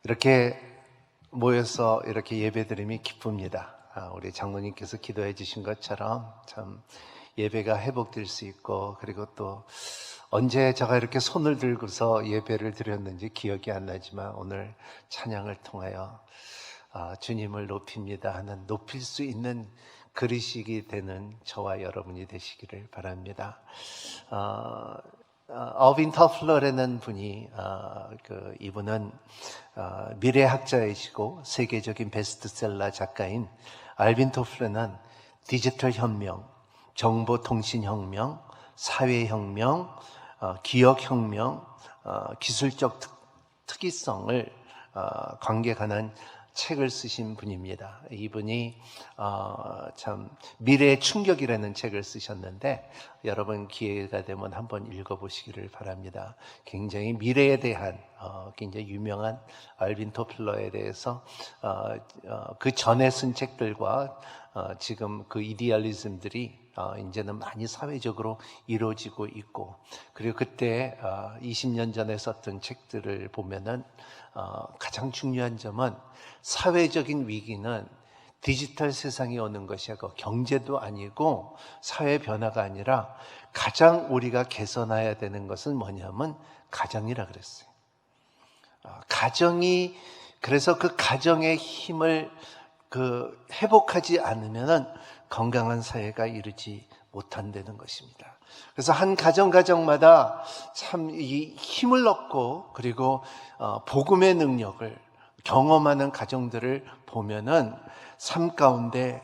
이렇게 모여서 이렇게 예배드림이 기쁩니다. 우리 장로님께서 기도해 주신 것처럼 참 예배가 회복될 수 있고, 그리고 또 언제 제가 이렇게 손을 들고서 예배를 드렸는지 기억이 안 나지만 오늘 찬양을 통하여 주님을 높입니다 하는, 높일 수 있는 그릇이 되는 저와 여러분이 되시기를 바랍니다. 어빈 터플러라는 분이 이분은 미래학자이시고 세계적인 베스트셀러 작가인 알빈 토플러는 디지털 혁명, 정보통신혁명, 사회혁명, 기억혁명, 기술적 특이성을 관계하는 책을 쓰신 분입니다. 이분이 참 미래의 충격이라는 책을 쓰셨는데, 여러분 기회가 되면 한번 읽어보시기를 바랍니다. 굉장히 미래에 대한 굉장히 유명한 알빈 토플러에 대해서 그 전에 쓴 책들과 지금 그 이데얼리즘들이 이제는 많이 사회적으로 이루어지고 있고, 그리고 그때 20년 전에 썼던 책들을 보면은 가장 중요한 점은 사회적인 위기는 디지털 세상이 오는 것이 아니고 경제도 아니고 사회 변화가 아니라 가장 우리가 개선해야 되는 것은 뭐냐면 가정이라 그랬어요. 가정이, 그래서 그 가정의 힘을 회복하지 않으면은 건강한 사회가 이루지 못한다는 것입니다. 그래서 한 가정마다 참 이 힘을 얻고, 그리고 복음의 능력을 경험하는 가정들을 보면은 삶 가운데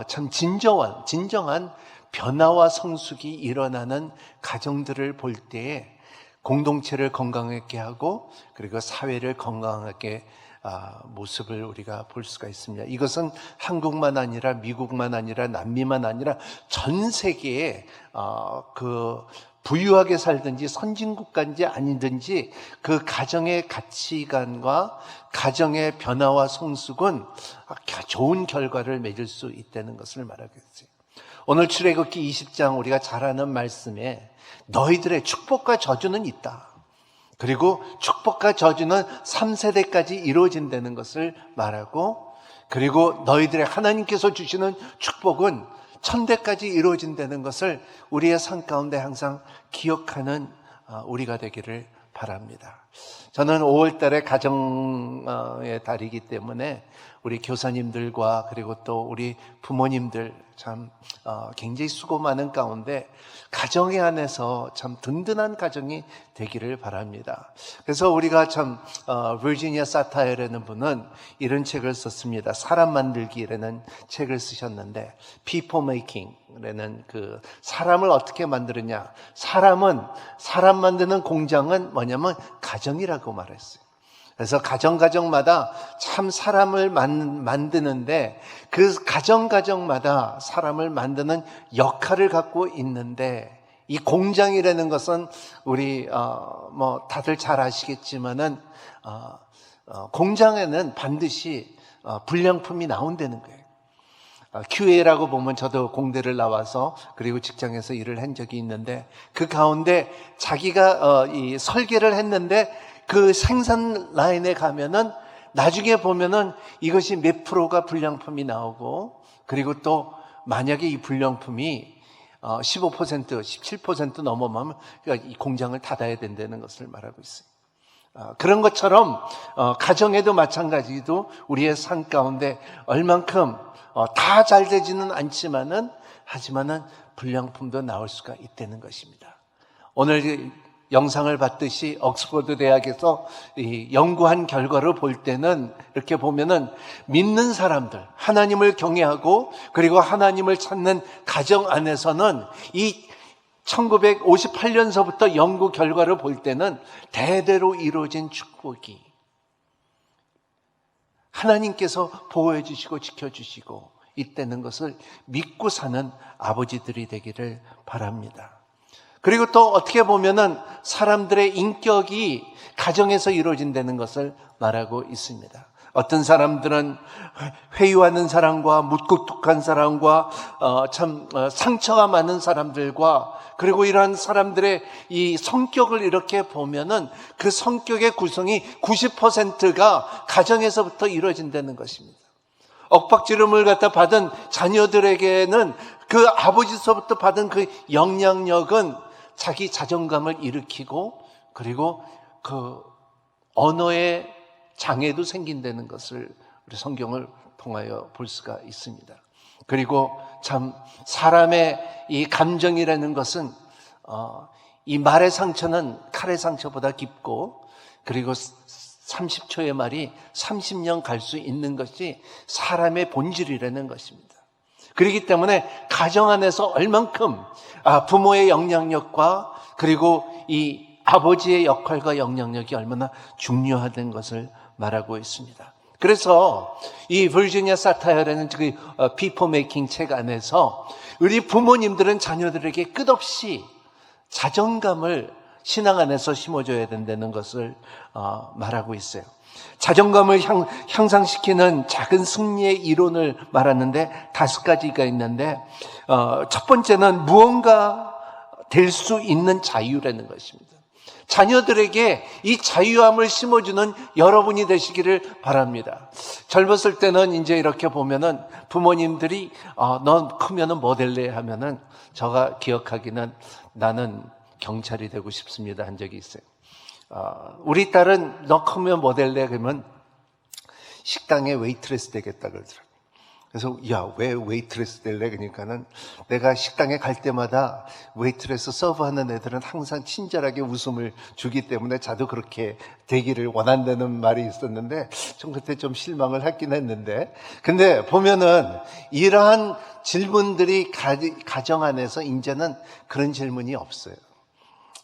참 진정한 변화와 성숙이 일어나는 가정들을 볼 때에 공동체를 건강하게 하고, 그리고 사회를 건강하게 모습을 우리가 볼 수가 있습니다. 이것은 한국만 아니라 미국만 아니라 남미만 아니라 전 세계에 부유하게 살든지 선진국가인지 아니든지 그 가정의 가치관과 가정의 변화와 성숙은 좋은 결과를 맺을 수 있다는 것을 말하겠어요. 오늘 출애굽기 20장 우리가 잘 아는 말씀에 너희들의 축복과 저주는 있다, 그리고 축복과 저주는 3세대까지 이루어진다는 것을 말하고, 그리고 너희들의 하나님께서 주시는 축복은 1000대까지 이루어진다는 것을 우리의 삶 가운데 항상 기억하는 우리가 되기를 바랍니다. 저는 5월 달에 가정의 달이기 때문에 우리 교사님들과 그리고 또 우리 부모님들 참 굉장히 수고 많은 가운데 가정의 안에서 참 든든한 가정이 되기를 바랍니다. 그래서 우리가 참 버지니아 사타이어라는 분은 이런 책을 썼습니다. 사람 만들기라는 책을 쓰셨는데, People Making라는 그 사람을 어떻게 만드느냐, 사람 만드는 공장은 뭐냐면 가정이라고 말했어요. 그래서 가정마다 참 사람을 만드는데, 그 가정마다 사람을 만드는 역할을 갖고 있는데, 이 공장이라는 것은 우리 다들 잘 아시겠지만은 공장에는 반드시 불량품이 나온다는 거예요. QA라고 보면, 저도 공대를 나와서 그리고 직장에서 일을 한 적이 있는데, 그 가운데 자기가 이 설계를 했는데 그 생산 라인에 가면은 나중에 보면은 이것이 몇 프로가 불량품이 나오고, 그리고 또 만약에 이 불량품이 15%, 17% 넘어가면 이 공장을 닫아야 된다는 것을 말하고 있어요. 그런 것처럼 가정에도 마찬가지로 우리의 삶 가운데 얼만큼 다 잘 되지는 않지만은, 하지만은 불량품도 나올 수가 있다는 것입니다. 오늘 영상을 봤듯이 옥스퍼드 대학에서 연구한 결과를 볼 때는 이렇게 보면은 믿는 사람들, 하나님을 경외하고 그리고 하나님을 찾는 가정 안에서는 이 1958년서부터 연구 결과를 볼 때는 대대로 이루어진 축복이 하나님께서 보호해 주시고 지켜주시고 있다는 것을 믿고 사는 아버지들이 되기를 바랍니다. 그리고 또 어떻게 보면은 사람들의 인격이 가정에서 이루어진다는 것을 말하고 있습니다. 어떤 사람들은 회유하는 사람과 묵뚝뚝한 사람과 상처가 많은 사람들과, 그리고 이러한 사람들의 이 성격을 이렇게 보면은 그 성격의 구성이 90%가 가정에서부터 이루어진다는 것입니다. 엇박지름을 갖다 받은 자녀들에게는 그 아버지서부터 받은 그 영향력은 자기 자존감을 일으키고, 그리고 그 언어의 장애도 생긴다는 것을 우리 성경을 통하여 볼 수가 있습니다. 그리고 참 사람의 이 감정이라는 것은 이 말의 상처는 칼의 상처보다 깊고, 그리고 30초의 말이 30년 갈 수 있는 것이 사람의 본질이라는 것입니다. 그렇기 때문에 가정 안에서 얼만큼 부모의 영향력과, 그리고 이 아버지의 역할과 영향력이 얼마나 중요하다는 것을 말하고 있습니다. 그래서 이 버지니아 사타야라는 그 피포 메이킹 책 안에서 우리 부모님들은 자녀들에게 끝없이 자존감을 신앙 안에서 심어줘야 된다는 것을 말하고 있어요. 자존감을 향상시키는 작은 승리의 이론을 말하는데 5가지가 있는데, 첫 번째는 무언가 될 수 있는 자유라는 것입니다. 자녀들에게 이 자유함을 심어주는 여러분이 되시기를 바랍니다. 젊었을 때는 이제 이렇게 보면은 부모님들이 넌 크면은 뭐 될래 하면은 제가 기억하기는 나는 경찰이 되고 싶습니다 한 적이 있어요. 우리 딸은 너 크면 뭐 될래 그러면 식당에 웨이트레스 되겠다 그러더라고요. 그래서 야, 왜 웨이트레스 될래? 그러니까는 내가 식당에 갈 때마다 웨이트레스 서브하는 애들은 항상 친절하게 웃음을 주기 때문에 자도 그렇게 되기를 원한다는 말이 있었는데 좀 그때 좀 실망을 하긴 했는데, 근데 보면은 이러한 질문들이 가정 안에서 이제는 그런 질문이 없어요.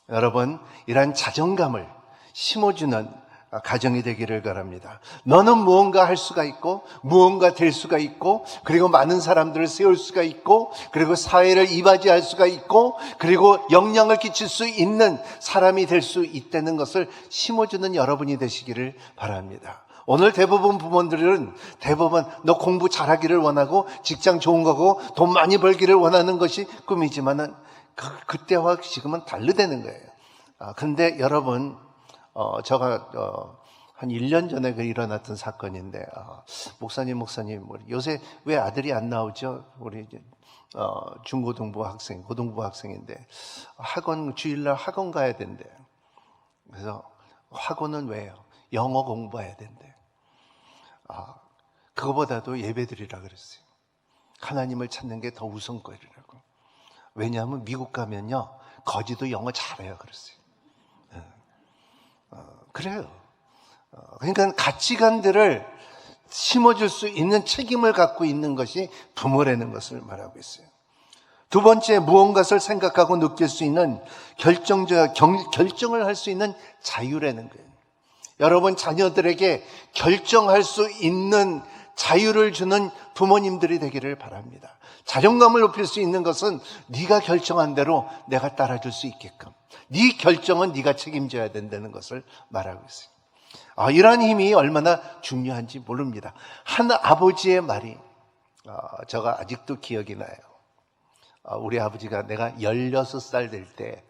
여러분, 이러한 자존감을 심어주는 가정이 되기를 바랍니다. 너는 무언가 할 수가 있고, 무언가 될 수가 있고, 그리고 많은 사람들을 세울 수가 있고, 그리고 사회를 이바지할 수가 있고, 그리고 영향을 끼칠 수 있는 사람이 될 수 있다는 것을 심어주는 여러분이 되시기를 바랍니다. 오늘 대부분 부모들은 대부분 너 공부 잘하기를 원하고 직장 좋은 거고 돈 많이 벌기를 원하는 것이 꿈이지만은 그때와 지금은 다르다는 거예요. 근데 여러분, 제가 한 1년 전에 일어났던 사건인데, 목사님, 요새 왜 아들이 안 나오죠? 우리 중고등부 학생, 고등부 학생인데 주일날 학원 가야 된대. 그래서 학원은 왜요? 영어 공부해야 된대. 그거보다도 예배드리라 그랬어요. 하나님을 찾는 게 더 우선거리라고. 왜냐하면 미국 가면요, 거지도 영어 잘해요 그랬어요. 그래요. 그러니까 가치관들을 심어줄 수 있는 책임을 갖고 있는 것이 부모라는 것을 말하고 있어요. 두 번째, 무언가를 생각하고 느낄 수 있는 결정을 할 수 있는 자유라는 거예요. 여러분, 자녀들에게 결정할 수 있는 자유를 주는 부모님들이 되기를 바랍니다. 자존감을 높일 수 있는 것은 네가 결정한 대로 내가 따라줄 수 있게끔, 네 결정은 네가 책임져야 된다는 것을 말하고 있어요. 이러한 힘이 얼마나 중요한지 모릅니다. 한 아버지의 말이 제가 아직도 기억이 나요. 우리 아버지가, 내가 16살 될 때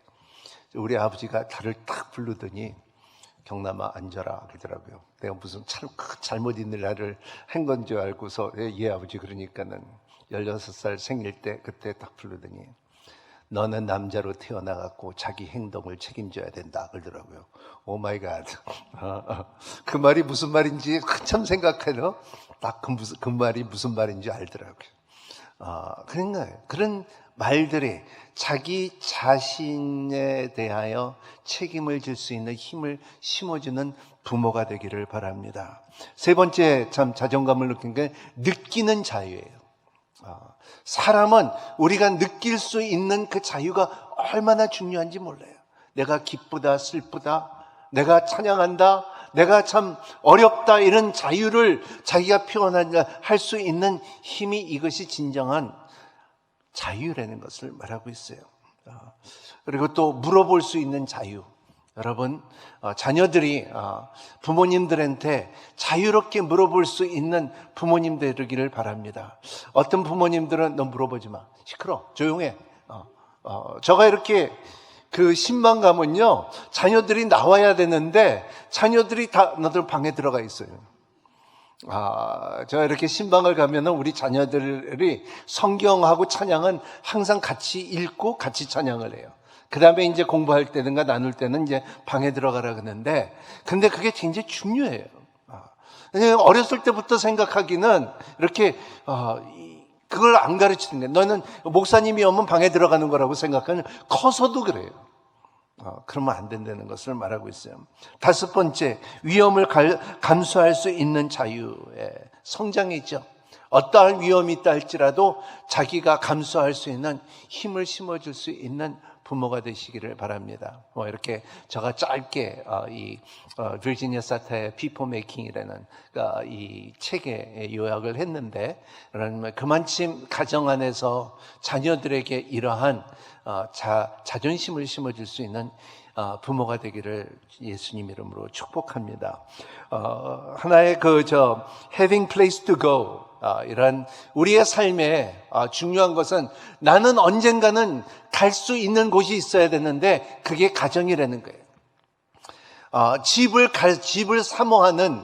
우리 아버지가 나를 딱 부르더니 경남아 앉아라 그러더라고요. 내가 무슨 잘못 있는 날을 한 건 줄 알고서 예 아버지 그러니까는 16살 생일 때 그때 딱 부르더니 너는 남자로 태어나갖고 자기 행동을 책임져야 된다 그러더라고요. 오 마이 갓. 그 말이 무슨 말인지 한참 생각해요. 딱 그 말이 무슨 말인지 알더라고요. 그런 말들이 자기 자신에 대하여 책임을 질 수 있는 힘을 심어주는 부모가 되기를 바랍니다. 세 번째, 참 자존감을 느낀 게 느끼는 자유예요. 사람은 우리가 느낄 수 있는 그 자유가 얼마나 중요한지 몰라요. 내가 기쁘다, 슬프다, 내가 찬양한다, 내가 참 어렵다, 이런 자유를 자기가 표현할 수 있는 힘이, 이것이 진정한 자유라는 것을 말하고 있어요. 그리고 또 물어볼 수 있는 자유. 여러분, 자녀들이 부모님들한테 자유롭게 물어볼 수 있는 부모님 되기를 바랍니다. 어떤 부모님들은 너 물어보지 마. 시끄러. 조용해. 저가 이렇게 그 신방가면요, 자녀들이 나와야 되는데 자녀들이 다 너들 방에 들어가 있어요. 제가 이렇게 신방을 가면은 우리 자녀들이 성경하고 찬양은 항상 같이 읽고 같이 찬양을 해요. 그 다음에 이제 공부할 때든가 나눌 때는 이제 방에 들어가라 그러는데, 근데 그게 굉장히 중요해요. 어렸을 때부터 생각하기는 이렇게, 그걸 안 가르치는 거예요. 너는 목사님이 오면 방에 들어가는 거라고 생각하는, 커서도 그래요. 그러면 안 된다는 것을 말하고 있어요. 다섯 번째, 위험을 감수할 수 있는 자유의 성장이죠. 어떠한 위험이 있다 할지라도 자기가 감수할 수 있는 힘을 심어줄 수 있는 부모가 되시기를 바랍니다. 이렇게 제가 짧게 이 버지니아 사타의 People Making이라는 이 책에 요약을 했는데, 그만큼 가정 안에서 자녀들에게 이러한 자존심을 심어줄 수 있는 부모가 되기를 예수님 이름으로 축복합니다. 하나의 having place to go, 이런 우리의 삶에 중요한 것은 나는 언젠가는 갈 수 있는 곳이 있어야 되는데 그게 가정이라는 거예요. 집을 사모하는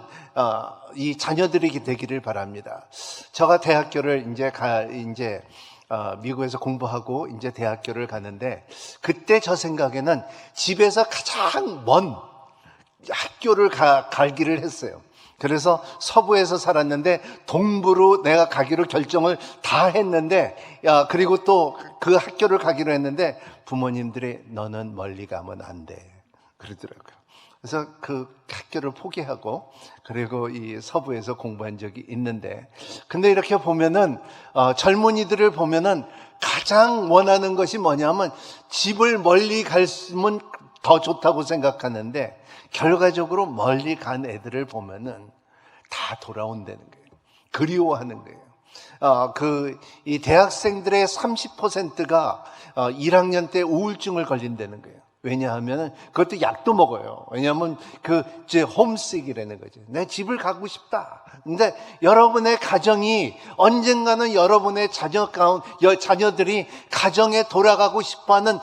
이 자녀들이 되기를 바랍니다. 제가 대학교를 이제 미국에서 공부하고 이제 대학교를 가는데, 그때 저 생각에는 집에서 가장 먼 학교를 가기를 했어요. 그래서 서부에서 살았는데 동부로 내가 가기로 결정을 다 했는데, 그리고 또 그 학교를 가기로 했는데 부모님들이 너는 멀리 가면 안 돼 그러더라고요. 그래서 그 학교를 포기하고 그리고 이 서부에서 공부한 적이 있는데, 근데 이렇게 보면은 젊은이들을 보면은 가장 원하는 것이 뭐냐면 집을 멀리 갔으면 더 좋다고 생각하는데, 결과적으로 멀리 간 애들을 보면은 다 돌아온다는 거예요. 그리워하는 거예요. 이 대학생들의 30%가 1학년 때 우울증을 걸린다는 거예요. 왜냐하면 그것도 약도 먹어요. 왜냐하면 홈식이라는 거죠. 내 집을 가고 싶다. 근데 여러분의 가정이 언젠가는 여러분의 자녀들이 가정에 돌아가고 싶어하는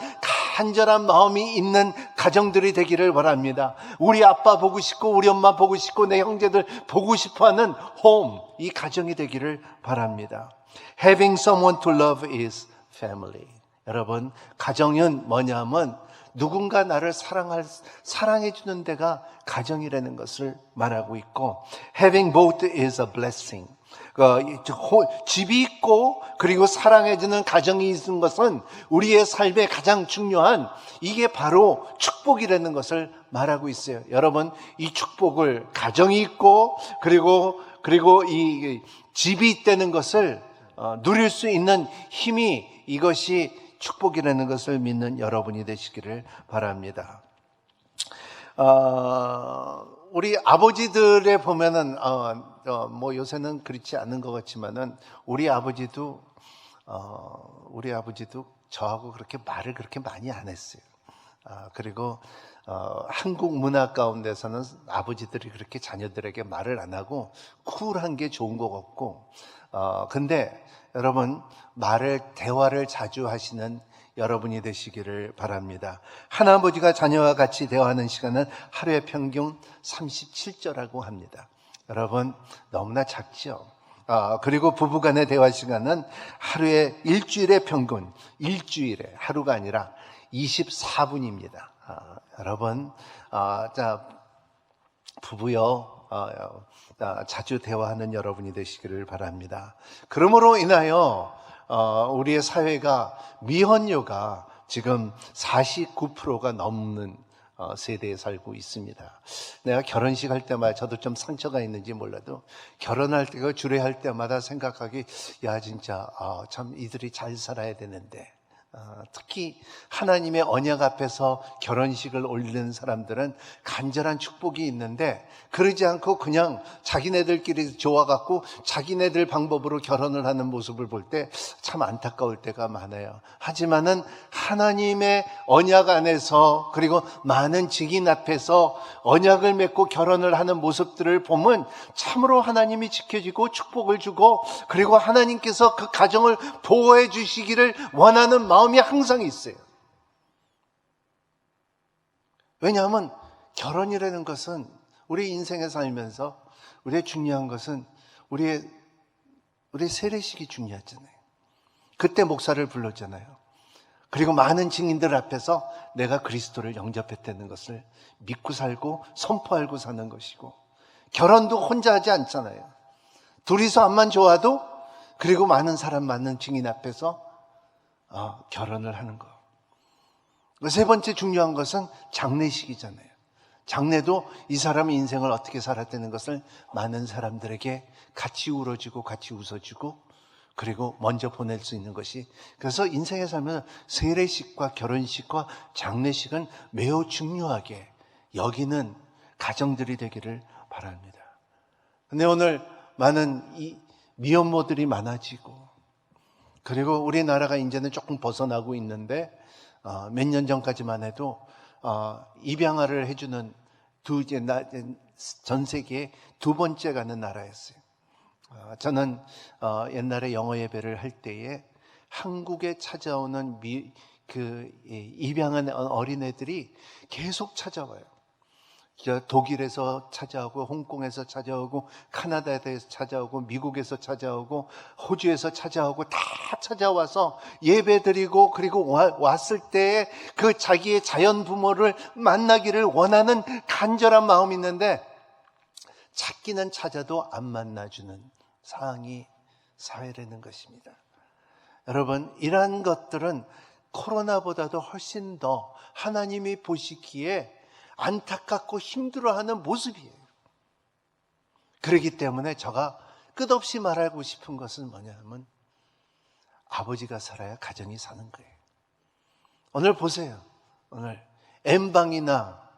간절한 마음이 있는 가정들이 되기를 바랍니다. 우리 아빠 보고 싶고 우리 엄마 보고 싶고 내 형제들 보고 싶어하는 홈, 이 가정이 되기를 바랍니다. Having someone to love is family. 여러분, 가정은 뭐냐면 누군가 나를 사랑해 주는 데가 가정이라는 것을 말하고 있고, having both is a blessing. 집이 있고 그리고 사랑해 주는 가정이 있는 것은 우리의 삶에 가장 중요한, 이게 바로 축복이라는 것을 말하고 있어요. 여러분, 이 축복을, 가정이 있고 그리고 이 집이 있다는 것을 누릴 수 있는 힘이, 이것이 축복이라는 것을 믿는 여러분이 되시기를 바랍니다. 우리 아버지들에 보면은, 요새는 그렇지 않은 것 같지만은, 우리 아버지도 저하고 그렇게 말을 그렇게 많이 안 했어요. 그리고, 한국 문화 가운데서는 아버지들이 그렇게 자녀들에게 말을 안 하고 쿨한 게 좋은 것 같고, 근데 여러분, 대화를 자주 하시는 여러분이 되시기를 바랍니다. 하나아버지가 자녀와 같이 대화하는 시간은 하루에 평균 37절라고 합니다. 여러분, 너무나 작죠? 그리고 부부간의 대화 시간은 일주일에 평균, 하루가 아니라 24분입니다. 여러분, 부부요, 자주 대화하는 여러분이 되시기를 바랍니다. 그러므로 인하여 우리의 사회가 미혼녀가 지금 49%가 넘는 세대에 살고 있습니다. 내가 결혼식 할 때마다, 저도 좀 상처가 있는지 몰라도 결혼할 때가 주례할 때마다 생각하기, 야 진짜 참 이들이 잘 살아야 되는데, 특히 하나님의 언약 앞에서 결혼식을 올리는 사람들은 간절한 축복이 있는데 그러지 않고 그냥 자기네들끼리 좋아갖고 자기네들 방법으로 결혼을 하는 모습을 볼 때 참 안타까울 때가 많아요. 하지만은 하나님의 언약 안에서 그리고 많은 증인 앞에서 언약을 맺고 결혼을 하는 모습들을 보면 참으로 하나님이 지켜주고 축복을 주고 그리고 하나님께서 그 가정을 보호해 주시기를 원하는 마음이 항상 있어요. 왜냐하면 결혼이라는 것은 우리 인생에 살면서 우리의 중요한 것은 우리의 세례식이 중요하잖아요. 그때 목사를 불렀잖아요. 그리고 많은 증인들 앞에서 내가 그리스도를 영접했다는 것을 믿고 살고 선포하고 사는 것이고, 결혼도 혼자 하지 않잖아요. 둘이서 암만 좋아도 그리고 많은 사람 많은 증인 앞에서 결혼을 하는 거. 세 번째 중요한 것은 장례식이잖아요. 장례도 이 사람의 인생을 어떻게 살았다는 것을 많은 사람들에게 같이 울어주고 같이 웃어주고 그리고 먼저 보낼 수 있는 것이, 그래서 인생에 살면 세례식과 결혼식과 장례식은 매우 중요하게 여기는 가정들이 되기를 바랍니다. 근데 오늘 많은 이 미혼모들이 많아지고 그리고 우리나라가 이제는 조금 벗어나고 있는데 몇 년 전까지만 해도 입양아를 해주는 전 세계에 두 번째 가는 나라였어요. 저는 옛날에 영어 예배를 할 때에 한국에 찾아오는 입양한 어린애들이 계속 찾아와요. 독일에서 찾아오고 홍콩에서 찾아오고 카나다에서 찾아오고 미국에서 찾아오고 호주에서 찾아오고 다 찾아와서 예배드리고 그리고 왔을 때에 그 자기의 자연 부모를 만나기를 원하는 간절한 마음이 있는데 찾기는 찾아도 안 만나주는 상황이 사회라는 것입니다. 여러분, 이러한 것들은 코로나보다도 훨씬 더 하나님이 보시기에 안타깝고 힘들어하는 모습이에요. 그렇기 때문에 제가 끝없이 말하고 싶은 것은 뭐냐면 아버지가 살아야 가정이 사는 거예요. 오늘 보세요. 오늘 N방이나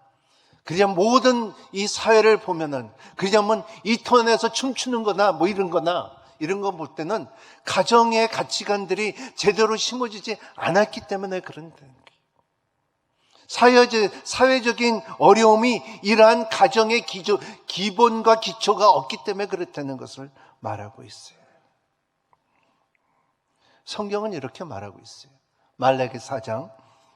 그냥 모든 이 사회를 보면은 그냥 인터넷에서 춤추는 거나 뭐 이런 거 볼 때는 가정의 가치관들이 제대로 심어지지 않았기 때문에 그런다는 거예요. 사회적인 어려움이 이러한 가정의 기본과 기초가 없기 때문에 그렇다는 것을 말하고 있어요. 성경은 이렇게 말하고 있어요. 말라기 4장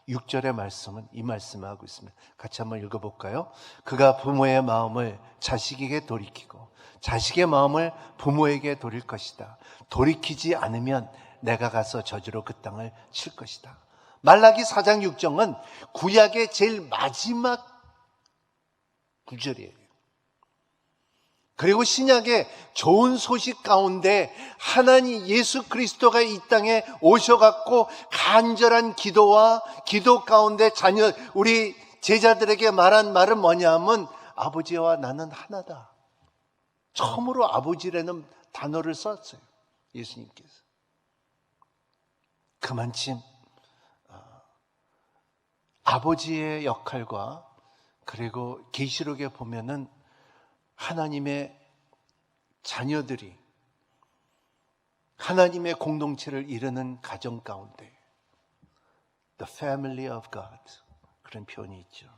6절의 말씀은 이 말씀을 하고 있습니다. 같이 한번 읽어볼까요? 그가 부모의 마음을 자식에게 돌이키고 자식의 마음을 부모에게 돌릴 것이다. 돌이키지 않으면 내가 가서 저주로 그 땅을 칠 것이다. 말라기 4장 6절은 구약의 제일 마지막 구절이에요. 그리고 신약의 좋은 소식 가운데 하나님 예수 그리스도가 이 땅에 오셔갖고 간절한 기도와 기도 가운데 우리 제자들에게 말한 말은 뭐냐면 아버지와 나는 하나다. 처음으로 아버지라는 단어를 썼어요. 예수님께서. 그만큼 아버지의 역할과 그리고 계시록에 보면은 하나님의 자녀들이 하나님의 공동체를 이루는 가정 가운데 The family of God 그런 표현이 있죠.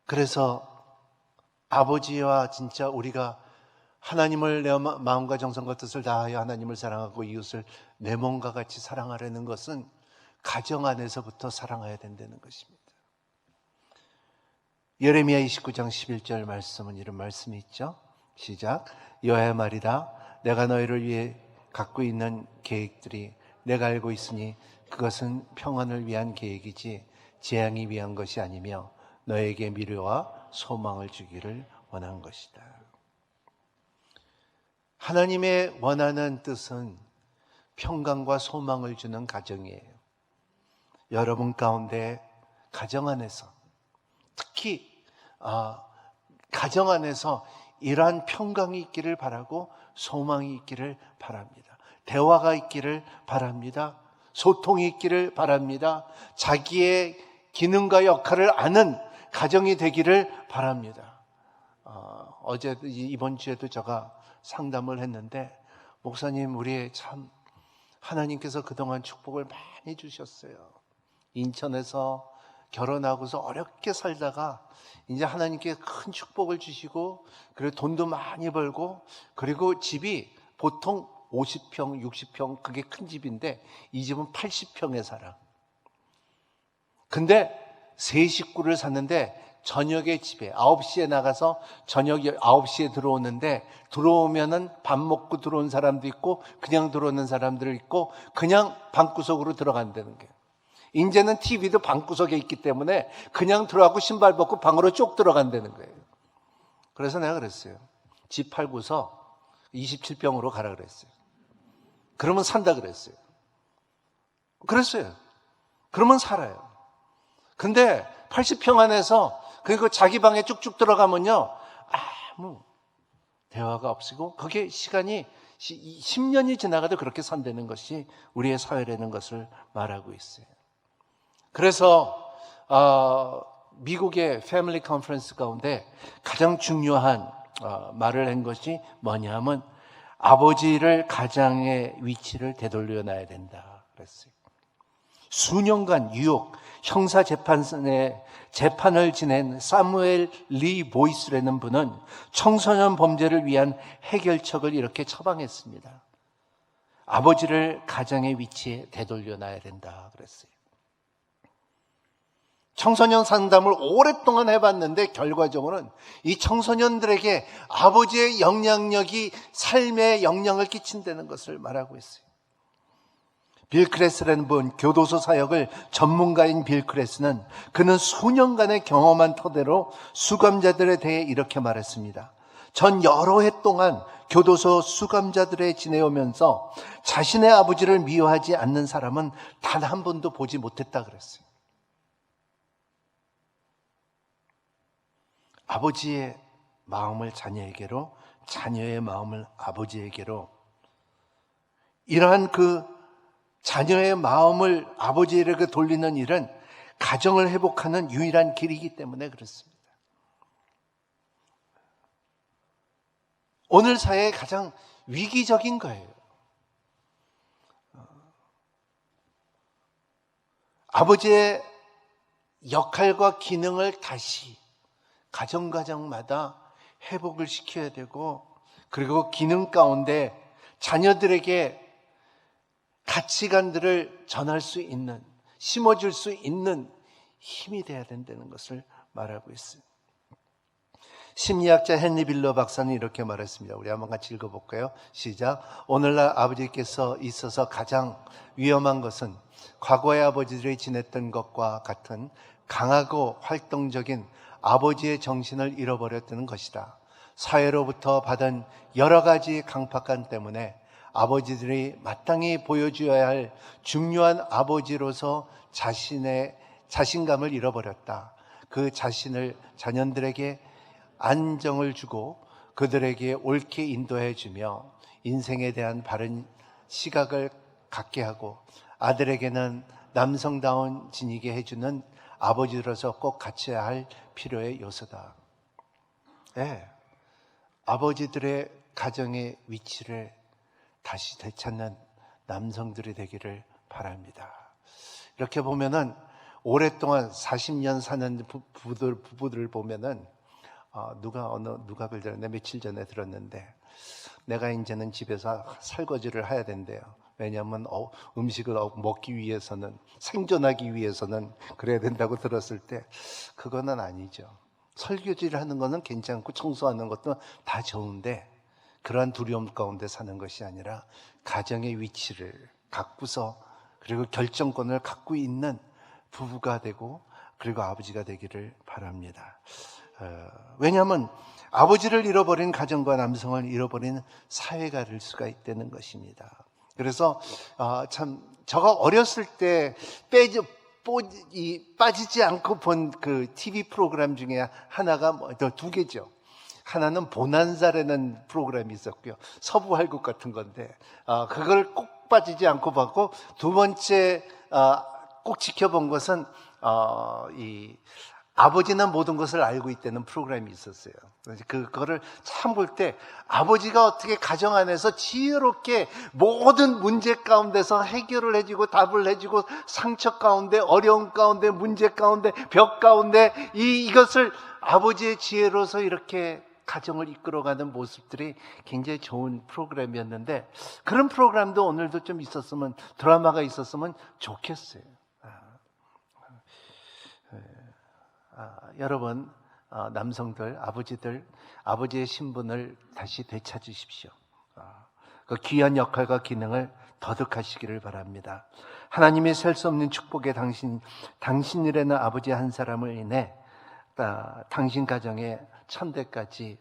그래서 아버지와 진짜 우리가 하나님을 내 마음과 정성과 뜻을 다하여 하나님을 사랑하고 이웃을 내 몸과 같이 사랑하려는 것은 가정 안에서부터 사랑해야 된다는 것입니다. 예레미야 29장 11절 말씀은 이런 말씀이 있죠. 시작. 여호와의 말이다. 내가 너희를 위해 갖고 있는 계획들이 내가 알고 있으니 그것은 평안을 위한 계획이지 재앙이 위한 것이 아니며 너에게 미래와 소망을 주기를 원한 것이다. 하나님의 원하는 뜻은 평강과 소망을 주는 가정이에요. 여러분 가운데 가정 안에서 특히 가정 안에서 이러한 평강이 있기를 바라고 소망이 있기를 바랍니다. 대화가 있기를 바랍니다. 소통이 있기를 바랍니다. 자기의 기능과 역할을 아는 가정이 되기를 바랍니다. 이번 주에도 제가 상담을 했는데, 목사님, 우리 참 하나님께서 그동안 축복을 많이 주셨어요. 인천에서 결혼하고서 어렵게 살다가 이제 하나님께 큰 축복을 주시고, 그리고 돈도 많이 벌고, 그리고 집이 보통 50평, 60평, 그게 큰 집인데 이 집은 80평에 살아. 근데 세 식구를 샀는데 저녁에 집에 9시에 나가서 저녁 9시에 들어오는데, 들어오면은 밥 먹고 들어온 사람도 있고 그냥 들어오는 사람들 있고 그냥 방구석으로 들어간다는 거예요. 이제는 TV도 방구석에 있기 때문에 그냥 들어가고 신발 벗고 방으로 쭉 들어간다는 거예요. 그래서 내가 그랬어요. 집 팔고서 27평으로 가라 그랬어요. 그러면 산다 그랬어요. 그랬어요. 그러면 살아요. 근데 80평 안에서 그리고 자기 방에 쭉쭉 들어가면요, 아무 대화가 없이고, 그게 시간이 10년이 지나가도 그렇게 산다는 것이 우리의 사회라는 것을 말하고 있어요. 그래서 미국의 패밀리 컨퍼런스 가운데 가장 중요한 말을 한 것이 뭐냐면, 아버지를 가장의 위치를 되돌려 놔야 된다 그랬어요. 수년간 뉴욕 형사재판에 재판을 지낸 사무엘 리 보이스라는 분은 청소년 범죄를 위한 해결책을 이렇게 처방했습니다. 아버지를 가장의 위치에 되돌려 놔야 된다 그랬어요. 청소년 상담을 오랫동안 해봤는데 결과적으로는 이 청소년들에게 아버지의 영향력이 삶에 영향을 끼친다는 것을 말하고 있어요. 빌 크레스라는 분, 교도소 사역을 전문가인 빌 크레스는 그는 수년간의 경험한 토대로 수감자들에 대해 이렇게 말했습니다. 전 여러 해 동안 교도소 수감자들에 지내오면서 자신의 아버지를 미워하지 않는 사람은 단 한 번도 보지 못했다 그랬어요. 아버지의 마음을 자녀에게로, 자녀의 마음을 아버지에게로, 이러한 그 자녀의 마음을 아버지에게 돌리는 일은 가정을 회복하는 유일한 길이기 때문에 그렇습니다. 오늘 사회의 가장 위기적인 거예요. 아버지의 역할과 기능을 다시 가정마다 회복을 시켜야 되고, 그리고 기능 가운데 자녀들에게 가치관들을 전할 수 있는, 심어줄 수 있는 힘이 돼야 된다는 것을 말하고 있어요. 심리학자 헨리 빌러 박사는 이렇게 말했습니다. 우리 한번 같이 읽어볼까요? 시작. 오늘날 아버지께서 있어서 가장 위험한 것은 과거의 아버지들이 지냈던 것과 같은 강하고 활동적인 아버지의 정신을 잃어버렸다는 것이다. 사회로부터 받은 여러 가지 강팍감 때문에 아버지들이 마땅히 보여줘야 할 중요한 아버지로서 자신의 자신감을 잃어버렸다. 그 자신을 자녀들에게 안정을 주고 그들에게 옳게 인도해 주며 인생에 대한 바른 시각을 갖게 하고 아들에게는 남성다운 지니게 해주는 아버지로서 꼭 갖춰야 할 필요의 요소다. 네, 아버지들의 가정의 위치를 다시 되찾는 남성들이 되기를 바랍니다. 이렇게 보면은 오랫동안 40년 사는 부부들을 보면은 누가 그러는데 며칠 전에 들었는데, 내가 이제는 집에서 설거지를 해야 된대요. 왜냐하면 음식을 먹기 위해서는, 생존하기 위해서는 그래야 된다고 들었을 때, 그거는 아니죠. 설거지를 하는 거는 괜찮고 청소하는 것도 다 좋은데, 그러한 두려움 가운데 사는 것이 아니라 가정의 위치를 갖고서, 그리고 결정권을 갖고 있는 부부가 되고, 그리고 아버지가 되기를 바랍니다. 왜냐하면 아버지를 잃어버린 가정과 남성을 잃어버린 사회가 될 수가 있다는 것입니다. 그래서 참 제가 어렸을 때 빠지지 않고 본 그 TV 프로그램 중에 하나가 두 개죠. 하나는 보난사라는 프로그램이 있었고요. 서부활국 같은 건데 그걸 꼭 빠지지 않고 봤고, 두 번째 꼭 지켜본 것은 이 아버지는 모든 것을 알고 있다는 프로그램이 있었어요. 그거를 참 볼 때 아버지가 어떻게 가정 안에서 지혜롭게 모든 문제 가운데서 해결을 해주고 답을 해주고, 상처 가운데, 어려움 가운데, 문제 가운데, 벽 가운데 이것을 아버지의 지혜로서 이렇게 가정을 이끌어가는 모습들이 굉장히 좋은 프로그램이었는데, 그런 프로그램도 오늘도 좀 있었으면, 드라마가 있었으면 좋겠어요. 여러분, 남성들, 아버지들, 아버지의 신분을 다시 되찾으십시오. 그 귀한 역할과 기능을 더득하시기를 바랍니다. 하나님의 셀 수 없는 축복에 당신이라는 아버지 한 사람을 인해 당신 가정의 천대까지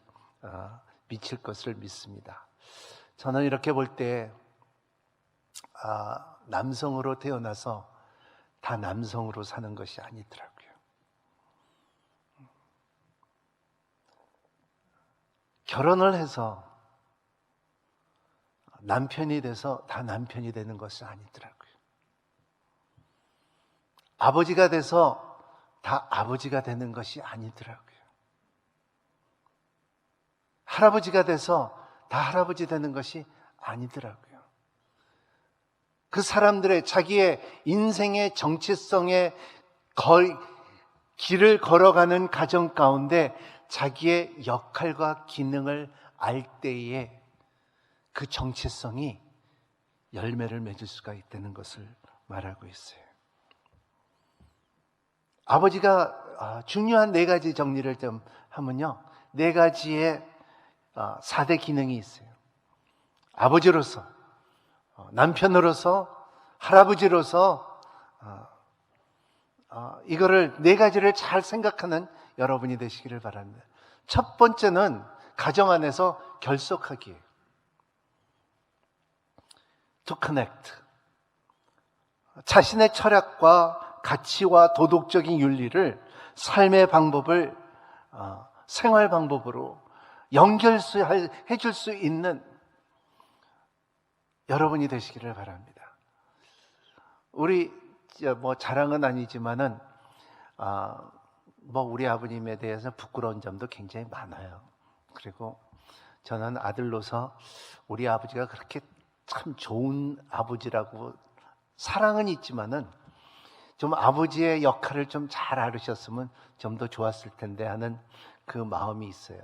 미칠 것을 믿습니다. 저는 이렇게 볼 때 남성으로 태어나서 다 남성으로 사는 것이 아니더라고요. 결혼을 해서 남편이 돼서 다 남편이 되는 것이 아니더라고요. 아버지가 돼서 다 아버지가 되는 것이 아니더라고요. 할아버지가 돼서 다 할아버지 되는 것이 아니더라고요. 그 사람들의 자기의 인생의 정체성의 길을 걸어가는 가정 가운데 자기의 역할과 기능을 알 때에 그 정체성이 열매를 맺을 수가 있다는 것을 말하고 있어요. 아버지가 중요한 4가지 정리를 좀 하면요, 4가지의 4대 기능이 있어요. 아버지로서, 남편으로서, 할아버지로서, 이거를 4가지를 잘 생각하는 여러분이 되시기를 바랍니다. 첫 번째는 가정 안에서 결속하기. To connect. 자신의 철학과 가치와 도덕적인 윤리를 삶의 방법을 생활 방법으로 연결해 줄 수 있는 여러분이 되시기를 바랍니다. 우리 뭐 자랑은 아니지만은 우리 아버님에 대해서 부끄러운 점도 굉장히 많아요. 그리고 저는 아들로서 우리 아버지가 그렇게 참 좋은 아버지라고, 사랑은 있지만은 좀 아버지의 역할을 좀 잘 알으셨으면 좀 더 좋았을 텐데 하는 그 마음이 있어요.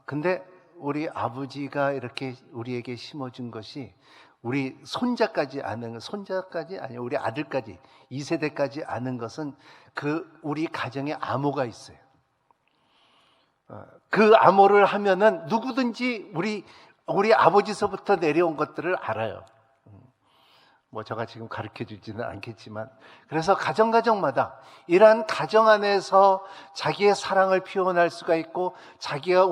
근데 우리 아버지가 이렇게 우리에게 심어준 것이 우리 손자까지 아니요, 우리 아들까지 2세대까지 아는 것은 그 우리 가정에 암호가 있어요. 그 암호를 하면은 누구든지 우리 아버지서부터 내려온 것들을 알아요. 제가 지금 가르쳐 주지는 않겠지만, 그래서 가정마다 이러한 가정 안에서 자기의 사랑을 표현할 수가 있고, 자기가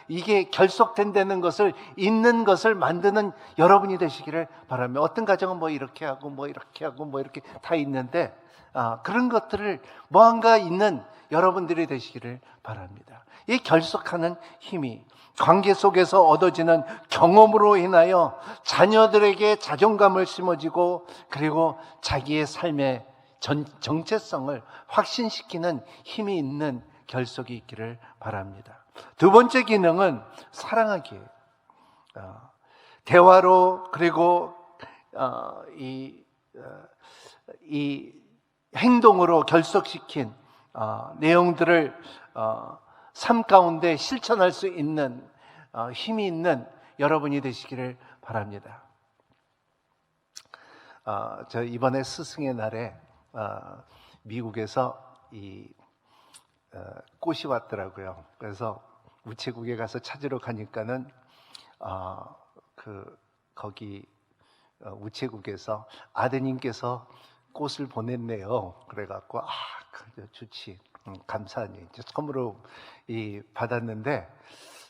이게 결속된다는 것을, 있는 것을 만드는 여러분이 되시기를 바랍니다. 어떤 가정은 이렇게 하고 이렇게 다 있는데, 그런 것들을 무언가 있는 여러분들이 되시기를 바랍니다. 이 결속하는 힘이 관계 속에서 얻어지는 경험으로 인하여 자녀들에게 자존감을 심어지고, 그리고 자기의 삶의 정체성을 확신시키는 힘이 있는 결속이 있기를 바랍니다. 두 번째 기능은 사랑하기예요. 대화로, 그리고 이 행동으로 결속시킨 내용들을 삶 가운데 실천할 수 있는 힘이 있는 여러분이 되시기를 바랍니다. 저 이번에 스승의 날에 미국에서 꽃이 왔더라고요. 그래서 우체국에 가서 찾으러 가니까는 거기 우체국에서 아드님께서 꽃을 보냈네요. 그래갖고 좋지, 감사하니 처음으로 받았는데,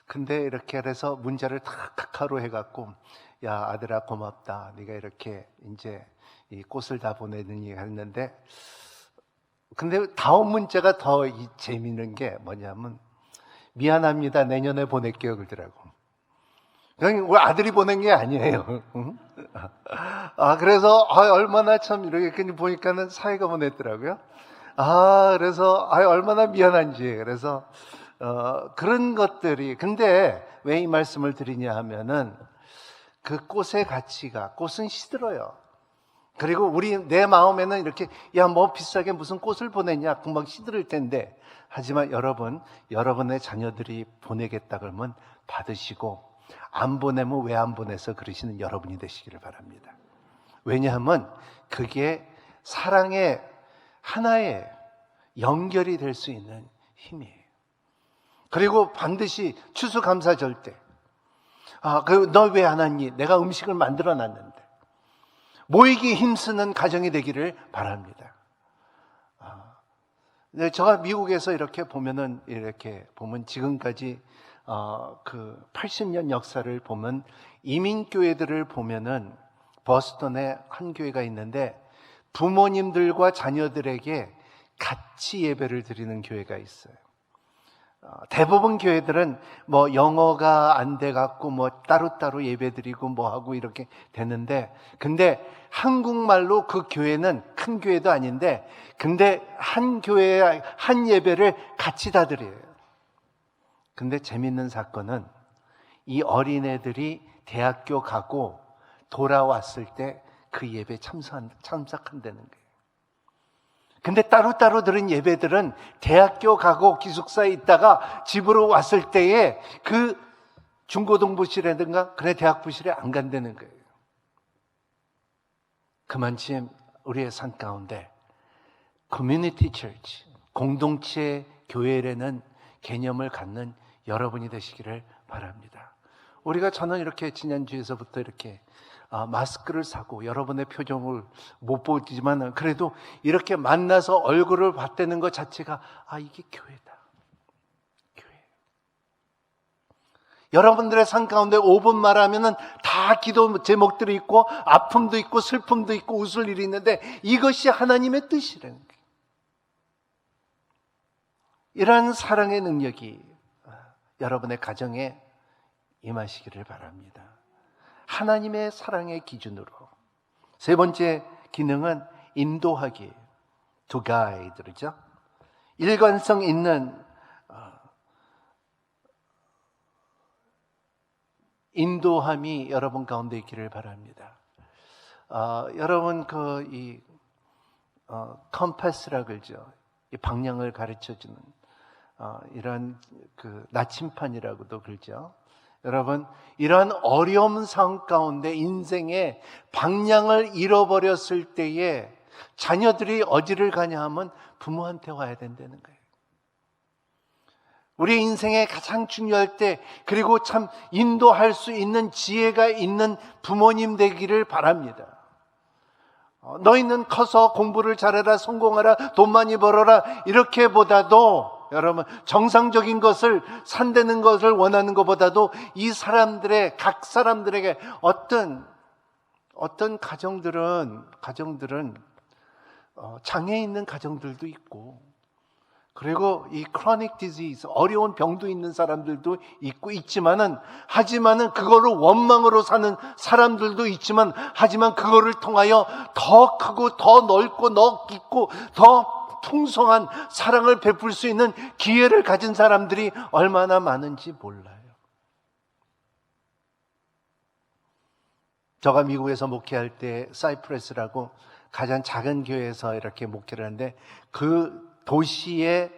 근데 이렇게 해서 문자를 카카오로 해갖고, 야 아들아 고맙다, 네가 이렇게 이제 이 꽃을 다 보내느니 했는데, 근데 다음 문자가 더 재미있는 게 뭐냐면, 미안합니다, 내년에 보낼게요, 그러더라고. 그냥 우리 아들이 보낸 게 아니에요. 응? 그래서, 얼마나 참, 이렇게 보니까는 사회가 보냈더라고요. 그래서, 얼마나 미안한지. 그래서, 그런 것들이, 근데 왜 이 말씀을 드리냐 하면은, 그 꽃의 가치가, 꽃은 시들어요. 그리고 내 마음에는 이렇게, 야, 뭐 비싸게 무슨 꽃을 보냈냐, 금방 시들을 텐데. 하지만 여러분의 자녀들이 보내겠다 그러면 받으시고, 안 보내면 왜 안 보내서 그러시는 여러분이 되시기를 바랍니다. 왜냐하면 그게 사랑의 하나의 연결이 될 수 있는 힘이에요. 그리고 반드시 추수감사절 때, 너 왜 안 왔니? 내가 음식을 만들어 놨는데. 모이기 힘쓰는 가정이 되기를 바랍니다. 제가 미국에서 이렇게 보면 지금까지 그 80년 역사를 보면 이민교회들을 보면은 버스턴에 한 교회가 있는데 부모님들과 자녀들에게 같이 예배를 드리는 교회가 있어요. 대부분 교회들은 뭐 영어가 안 돼갖고 뭐 따로따로 예배 드리고 뭐 하고 이렇게 되는데, 근데 한국말로 그 교회는 큰 교회도 아닌데, 근데 한 교회에 한 예배를 같이 다 드려요. 근데 재밌는 사건은 이 어린애들이 대학교 가고 돌아왔을 때 그 예배에 참석한다는 거예요. 근데 따로따로 들은 예배들은 대학교 가고 기숙사에 있다가 집으로 왔을 때에 그 중고등부실이라든가 그래 대학부실에 안 간다는 거예요. 그만큼 우리의 삶 가운데 커뮤니티 처치, 공동체 교회라는 개념을 갖는 여러분이 되시기를 바랍니다. 저는 이렇게 지난주에서부터 이렇게 마스크를 사고 여러분의 표정을 못 보지만 그래도 이렇게 만나서 얼굴을 봤다는 것 자체가 이게 교회다. 교회. 여러분들의 삶 가운데 5분 말하면은 다 기도 제목들이 있고 아픔도 있고 슬픔도 있고 웃을 일이 있는데 이것이 하나님의 뜻이라는 거예요. 이러한 사랑의 능력이 여러분의 가정에 임하시기를 바랍니다. 하나님의 사랑의 기준으로. 세 번째 기능은 인도하기, to guide, 그렇죠? 일관성 있는 인도함이 여러분 가운데 있기를 바랍니다. 여러분 컴패스라 그러죠. 이 방향을 가르쳐주는 이런 나침판이라고도 그러죠. 여러분, 이러한 어려움 상황 가운데 인생의 방향을 잃어버렸을 때에 자녀들이 어디를 가냐 하면 부모한테 와야 된다는 거예요. 우리 인생에 가장 중요할 때, 그리고 참 인도할 수 있는 지혜가 있는 부모님 되기를 바랍니다. 너희는 커서 공부를 잘해라, 성공하라, 돈 많이 벌어라 이렇게 보다도 여러분 정상적인 것을 산다는 것을 원하는 것보다도 이 사람들의 각 사람들에게 어떤 가정들은 장애 있는 가정들도 있고, 그리고 이 chronic disease 어려운 병도 있는 사람들도 있고 하지만은 그거를 원망으로 사는 사람들도 있지만 하지만 그거를 통하여 더 크고 더 넓고 더 깊고 더 풍성한 사랑을 베풀 수 있는 기회를 가진 사람들이 얼마나 많은지 몰라요. 제가 미국에서 목회할 때 사이프러스라고 가장 작은 교회에서 이렇게 목회를 하는데 그 도시의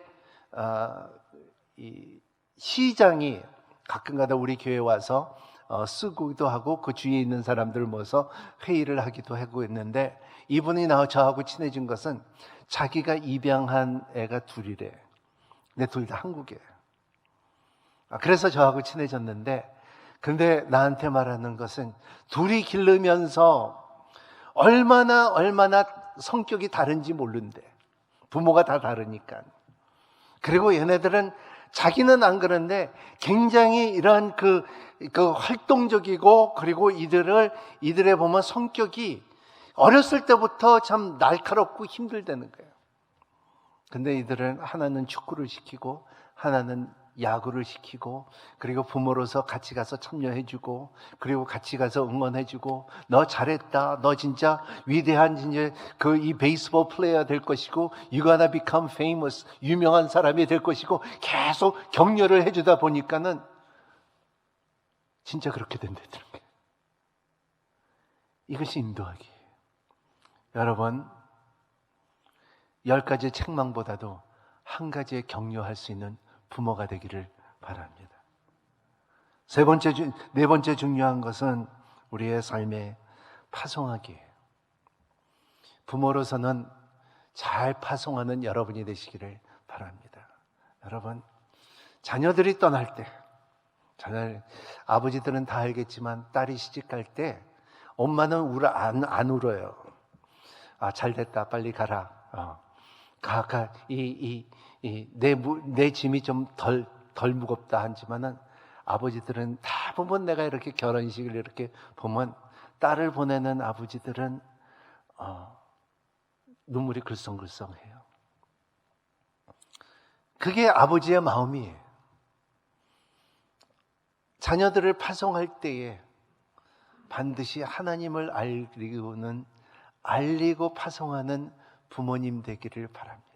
이 시장이 가끔가다 우리 교회에 와서 쓰기도 하고 그 주위에 있는 사람들을 모아서 회의를 하기도 하고 있는데, 이분이 저하고 친해진 것은 자기가 입양한 애가 둘이래. 근데 둘 다 한국이에요. 그래서 저하고 친해졌는데, 근데 나한테 말하는 것은 둘이 기르면서 얼마나 성격이 다른지 모른대. 부모가 다 다르니까. 그리고 얘네들은 자기는 안 그런데 굉장히 이러한 그 활동적이고, 그리고 이들의 보면 성격이 어렸을 때부터 참 날카롭고 힘들다는 거예요. 근데 이들은 하나는 축구를 시키고 하나는 야구를 시키고 그리고 부모로서 같이 가서 참여해주고 그리고 같이 가서 응원해주고 너 잘했다, 너 진짜 위대한 이제 이 베이스볼 플레이어 될 것이고 you gonna become famous, 유명한 사람이 될 것이고 계속 격려를 해주다 보니까는 진짜 그렇게 된다더라고요. 이것이 인도하기예요. 여러분, 10가지 책망보다도 한 가지에 격려할 수 있는 부모가 되기를 바랍니다. 네 번째 중요한 것은 우리의 삶의 파송하기예요. 부모로서는 잘 파송하는 여러분이 되시기를 바랍니다. 여러분, 자녀들이 떠날 때, 아버지들은 다 알겠지만 딸이 시집갈 때 엄마는 안 울어요. 아, 잘 됐다, 빨리 가라. 내 짐이 좀 덜 무겁다 하지만은 아버지들은 대부분 내가 이렇게 결혼식을 이렇게 보면 딸을 보내는 아버지들은 눈물이 글썽글썽해요. 그게 아버지의 마음이에요. 자녀들을 파송할 때에 반드시 하나님을 알리고 파송하는 부모님 되기를 바랍니다.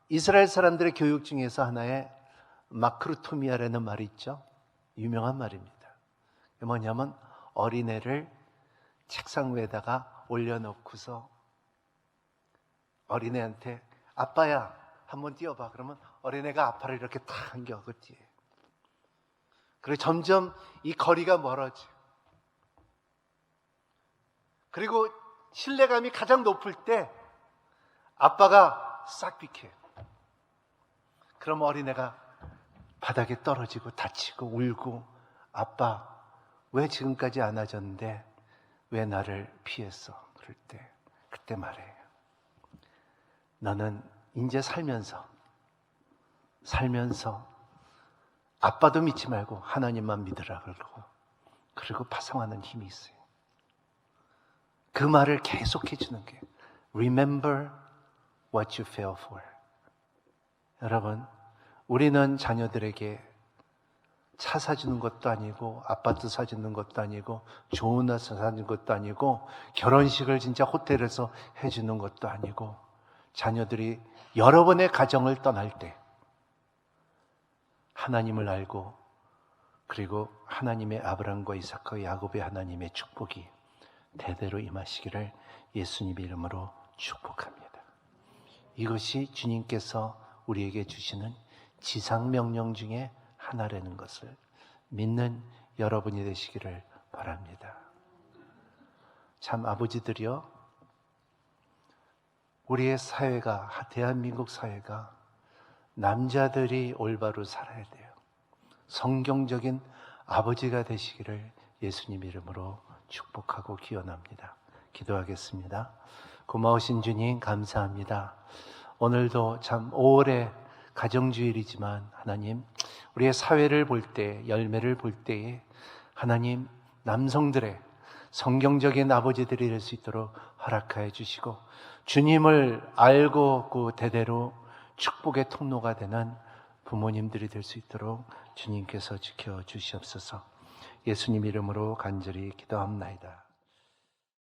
이스라엘 사람들의 교육 중에서 하나의 마크루토미아라는 말이 있죠. 유명한 말입니다. 뭐냐면 어린애를 책상 위에다가 올려놓고서 어린애한테 아빠야 한번 뛰어봐. 그러면 어린애가 아빠를 이렇게 탁 안겨 그 뒤에. 그리고 점점 이 거리가 멀어져. 그리고 신뢰감이 가장 높을 때 아빠가 싹 비켜요. 그럼 어린애가 바닥에 떨어지고 다치고 울고 아빠 왜 지금까지 안아줬는데 왜 나를 피했어? 그럴 때 그때 말해요. 너는 이제 살면서 아빠도 믿지 말고 하나님만 믿으라 그리고 파송하는 힘이 있어요. 그 말을 계속해 주는 게 Remember what you fell for. 여러분, 우리는 자녀들에게 차 사주는 것도 아니고 아파트 사주는 것도 아니고 좋은 옷 사주는 것도 아니고 결혼식을 진짜 호텔에서 해주는 것도 아니고 자녀들이 여러 번의 가정을 떠날 때 하나님을 알고 그리고 하나님의 아브라함과 이삭과 야곱의 하나님의 축복이 대대로 임하시기를 예수님의 이름으로 축복합니다. 이것이 주님께서 우리에게 주시는 지상명령 중에 하나라는 것을 믿는 여러분이 되시기를 바랍니다. 참 아버지들이요, 우리의 사회가, 대한민국 사회가 남자들이 올바로 살아야 돼요. 성경적인 아버지가 되시기를 예수님 이름으로 축복하고 기원합니다. 기도하겠습니다. 고마우신 주님 감사합니다. 오늘도 참 5월의 가정주일이지만 하나님, 우리의 사회를 볼 때, 열매를 볼 때에 하나님, 남성들의 성경적인 아버지들이 될 수 있도록 허락하여 주시고 주님을 알고 그 대대로 축복의 통로가 되는 부모님들이 될 수 있도록 주님께서 지켜주시옵소서. 예수님 이름으로 간절히 기도합나이다.